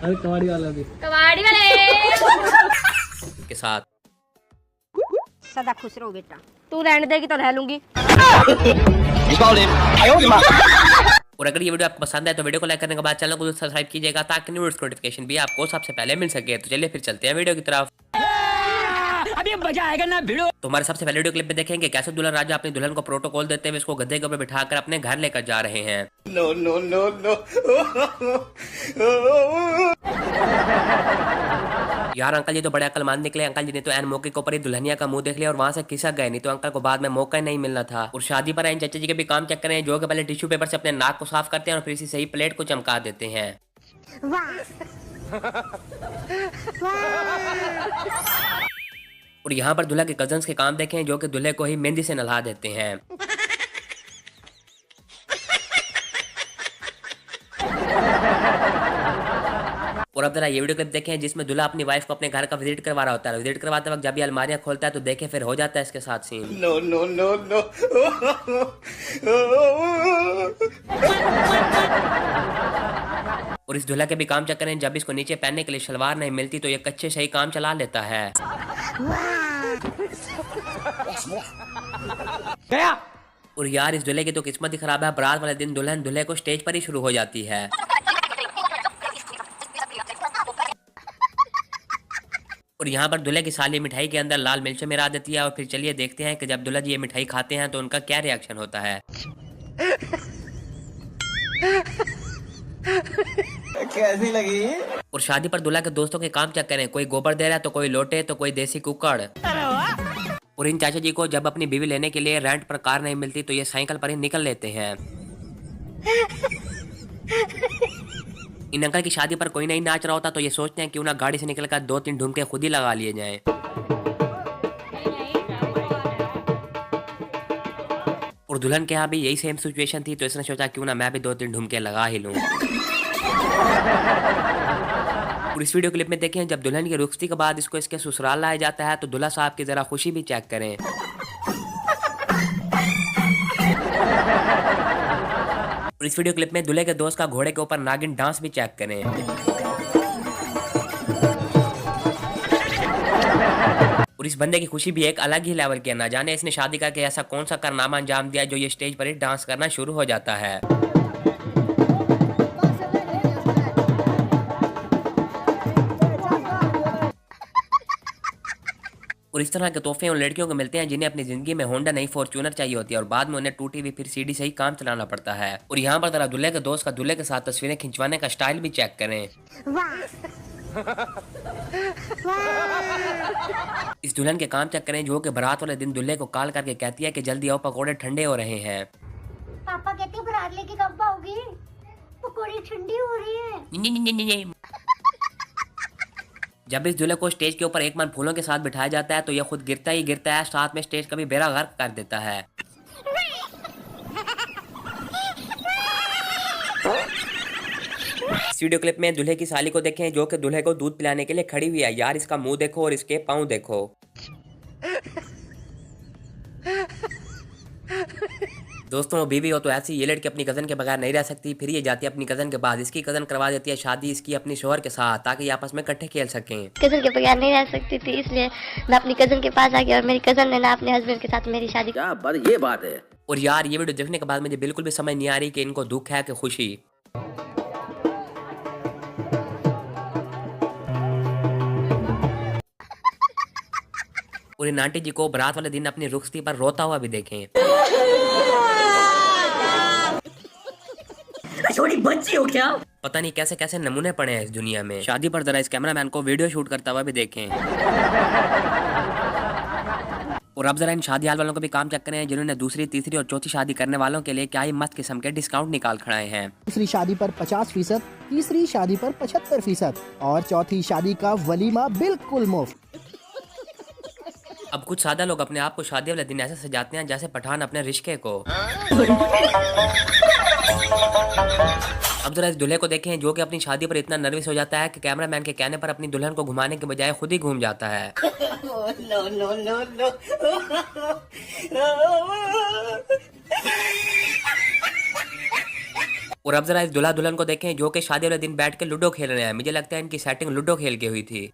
अरे कबाड़ी वाला भी, कबाड़ी वाले के साथ। सदा खुश रहो बेटा, तू रहने देगी तो रह लूंगी। और अगर ये वीडियो आपको पसंद है तो वीडियो को लाइक करने के बाद चैनल को सब्सक्राइब कीजिएगा ताकि नोटिफिकेशन भी आपको सबसे पहले मिल सके। तो चलिए फिर चलते हैं वीडियो की तरफ। अभी मजा आएगा ना वीडियो। तो हमारे सबसे पहले वीडियो क्लिप में देखेंगे कैसे दुल्हन राजा अपनी दुल्हन को प्रोटोकॉल देते हुए इसको गद्दे के ऊपर बिठाकर अपने घर लेकर जा रहे हैं। No no no no. यार अंकल जी तो बड़े अक्लमंद निकले। अंकल जी ने तो एन मौके के ऊपर ही दुल्हनिया का मुंह देख लिया और वहां से खिसक गए, नहीं तो अंकल को बाद में मौका ही नहीं मिलना था। और शादी पर आए चाचा जी के भी काम चेक करें, जो कि पहले टिश्यू पेपर से अपने नाक को साफ करते हैं और फिर इसी सही प्लेट को चमका देते हैं। और यहाँ पर दूल्हा के कजन्स के काम देखें, जो कि दूल्हे को ही मेहंदी से नहला देते हैं। और अब जरा ये वीडियो क्लिप देखें जिसमें दूल्हा अपनी वाइफ को अपने घर का विजिट करवा रहा होता है। विजिट करवाते वक्त जब ये अलमारियां खोलता है तो देखे फिर हो जाता है इसके साथ scene. No no no no. और इस दूल्हा के भी काम चेक करें, जब इसको नीचे पहनने के लिए शलवार नहीं मिलती तो ये कच्चे से ही काम चला लेता है। गया। और यार इस दूल्हे की तो किस्मत ही खराब है। बारात वाले दिन दुल्हन दूल्हे को स्टेज पर ही शुरू हो जाती है। और यहाँ पर दूल्हे की साली मिठाई के अंदर लाल मिर्च मिला देती है। और फिर चलिए देखते हैं कि जब दूल्हा जी ये मिठाई खाते हैं तो उनका क्या रिएक्शन होता है। कैसी लगी? और शादी पर दूल्हा के दोस्तों के काम चेक करें, कोई गोबर दे रहा है तो कोई लोटे तो कोई देसी कुकड़। और इन चाचा जी को जब अपनी बीवी लेने के लिए रेंट पर कार नहीं मिलती तो ये साइकिल पर ही निकल लेते हैं। इन अंकल की शादी पर कोई नहीं नाच रहा होता तो ये सोचते हैं क्यों ना गाड़ी से निकलकर 2-3 ढूंढके खुद ही लगा लिए जाएं। और दुल्हन के यहाँ भी यही सेम सिचुएशन थी तो इसने सोचा क्यों ना मैं भी 2-3 ढूंढके लगा ही लूं। और इस वीडियो क्लिप में देखें जब दुल्हन की रुखसती के बाद इसको इसके ससुराल लाया जाता है तो दूल्हा साहब की जरा खुशी भी चेक करें। और इस वीडियो क्लिप में दूल्हे के दोस्त का घोड़े के ऊपर नागिन डांस भी चेक करें। और इस बंदे की खुशी भी एक अलग ही लेवल की है। ना जाने इसने शादी करके ऐसा कौन सा कारनामा अंजाम दिया जो ये स्टेज पर ही डांस करना शुरू हो जाता है। और इस तरह के तोहफे उन लड़कियों को मिलते हैं जिन्हें अपनी जिंदगी में होंडा नहीं फॉर्च्यूनर चाहिए होती है और बाद में उन्हें टूटी हुई फिर सीडी से ही काम चलाना पड़ता है। और यहाँ पर जरा दूल्हे के दोस्त का दूल्हे के साथ तस्वीरें खिंचवाने का स्टाइल भी चेक करें। इस दुल्हन के काम चेक करें जो कि बारात वाले दिन दूल्हे को कॉल करके कहती है कि जल्दी आओ पकौड़े ठंडे हो रहे हैं। पापा कहते हैं बारात लेके कब आओगी, पकौड़ी ठंडी हो रही है। जब इस दूल्हे को स्टेज के ऊपर एक मन फूलों के साथ बिठाया जाता है तो यह खुद गिरता ही गिरता है, साथ में स्टेज का भी बेड़ा गर्क कर देता है। इस वीडियो क्लिप में दूल्हे की साली को देखें जो कि दूल्हे को दूध पिलाने के लिए खड़ी हुई है। यार इसका मुंह देखो और इसके पाँव देखो। दोस्तों बीवी हो तो ऐसी ये लड़की अपनी कजन के बगैर नहीं रह सकती। फिर ये जाती है अपनी कजन के बाद इसकी कजन करवा देती है शादी इसकी अपनी शोहर के साथ ताकि ये आपस में इकट्ठे खेल सकें। कजन के बगैर नहीं रह सकती थी इसलिए मैं अपनी कजन के पास आ गया और मेरी कजन ने ना अपने हस्बैंड के साथ मेरी शादी। क्या बात, ये बात है। और यार ये वीडियो देखने के बाद मुझे बिल्कुल भी समझ नहीं आ रही कि इनको दुख है कि खुशी। और इन आंटी जी को बारात वाले दिन अपनी रुखसती पर रोता हुआ भी देखें। छोटी बच्ची हो क्या? पता नहीं कैसे कैसे नमूने पड़े हैं इस दुनिया में। शादी पर जरा इस कैमरामैन को वीडियो शूट करता हुआ भी देखें। और अब जरा इन शादी हाल वालों को भी काम चेक करें जिन्होंने दूसरी, तीसरी और चौथी शादी करने वालों के लिए क्या ही मस्त किस्म के डिस्काउंट निकाल खड़ाए हैं। दूसरी शादी पर 50%, तीसरी शादी पर 75% और चौथी शादी का वलीमा बिल्कुल मुफ्त। अब कुछ सादा लोग अपने आप को शादी वाले दिन ऐसे सजाते हैं जैसे पठान अपने रिश्ते को। अब जरा इस दूल्हे को देखें जो कि अपनी शादी पर इतना नर्वस हो जाता है कि कैमरामैन के कहने पर अपनी दुल्हन को घुमाने के बजाय खुद ही घूम जाता है। No no no no. और अब जरा इस दूल्हा दुल्हन को देखें जो कि शादी वाले दिन बैठ के लूडो खेल रहे हैं। मुझे लगता है इनकी सेटिंग लूडो खेल के हुई थी।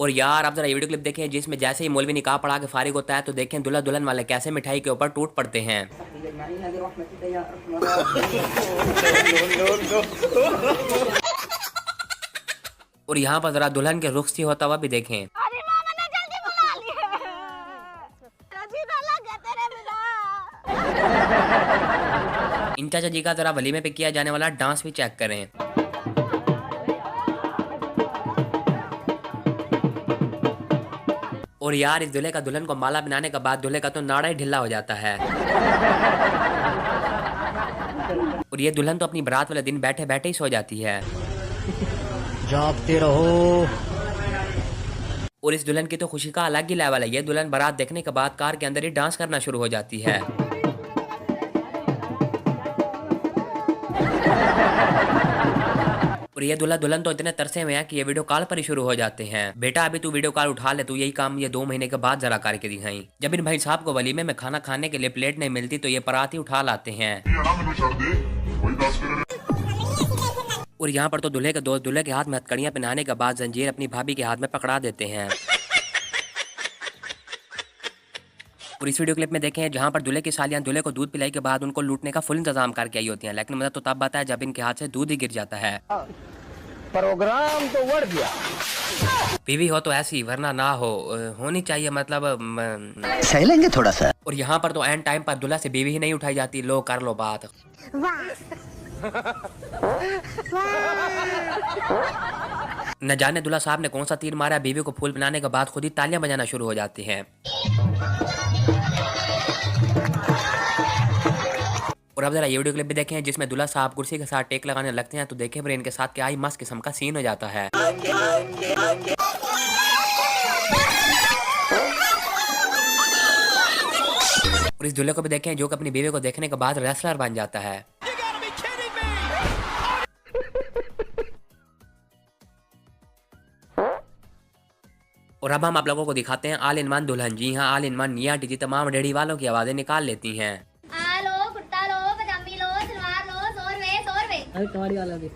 और यार आप जरा ये वीडियो क्लिप देखें जिसमें जैसे ही मौलवी निकाह पढ़ा के फारिग होता है तो देखें दूल्हा दुल्हन वाले कैसे मिठाई के ऊपर टूट पड़ते हैं। और यहाँ पर जरा दुल्हन के रुखसी होता हुआ भी देखें। इन चाचा जी का जरा वलीमे पे किया जाने वाला डांस भी चेक करें। और यार इस दूल्हे का दुल्हन को माला बनाने के बाद दूल्हे का तो नाड़ा ही ढिल्ला हो जाता है। और ये दुल्हन तो अपनी बारात वाले दिन बैठे बैठे ही सो जाती है। जागते रहो। और इस दुल्हन की तो खुशी का अलग ही लेवल है। ये दुल्हन बारात देखने के बाद कार के अंदर ही डांस करना शुरू हो जाती है। और ये दूल्हा दुल्हन तो इतने तरसे हुए हैं कि ये वीडियो कॉल पर ही शुरू हो जाते हैं। बेटा अभी तू वीडियो कॉल उठा ले, तू यही काम ये 2 महीने के बाद जरा करके दिखाई। जब इन भाई साहब को वलीमे में खाना खाने के लिए प्लेट नहीं मिलती तो ये परात ही उठा लाते हैं। और यहाँ पर तो दूल्हे के दोस्त दूल्हे के हाथ में हथकड़ियां पहनाने के बाद जंजीर अपनी भाभी के हाथ में पकड़ा देते हैं। और इस वीडियो क्लिप में देखें जहाँ पर दूल्हे की सालियां दूल्हे को दूध पिलाई के बाद उनको लूटने का फुल इंतजाम करके आई होती हैं, लेकिन मजा तो तब आता है जब इनके हाथ से दूध ही गिर जाता है। प्रोग्राम तो बढ़ गया। बीवी हो तो ऐसी, वरना ना हो होनी चाहिए, मतलब सह लेंगे थोड़ा सा। और यहाँ पर तो एंड टाइम पर दूल्हा से बीवी ही नहीं उठाई जाती। लो कर लो बात। न जाने दूल्हा साहब ने कौन सा तीर मारा, बीवी को फूल बनाने के बाद खुद ही तालियां बजाना शुरू हो जाती हैं। और अब जरा ये वीडियो क्लिप भी देखें जिसमें दूल्हा साहब कुर्सी के साथ टेक लगाने लगते हैं तो देखें फिर इनके साथ क्या ही मस्त किस्म का सीन हो जाता है। और इस दूल्हे को भी देखें जो कि अपनी बीवी को देखने के बाद रेसलर बन जाता है। और अब हम आप लोगों को दिखाते हैं आल इन वन दुल्हन। जी हाँ, आल इन वन निया टीजी तमाम रेडी वालों की आवाजें निकाल लेती हैं। लो, कुर्ता लो, पजामी लो, सलवार लो, 100 रुपए, 100 रुपए। अरे कबाड़ी वाला भी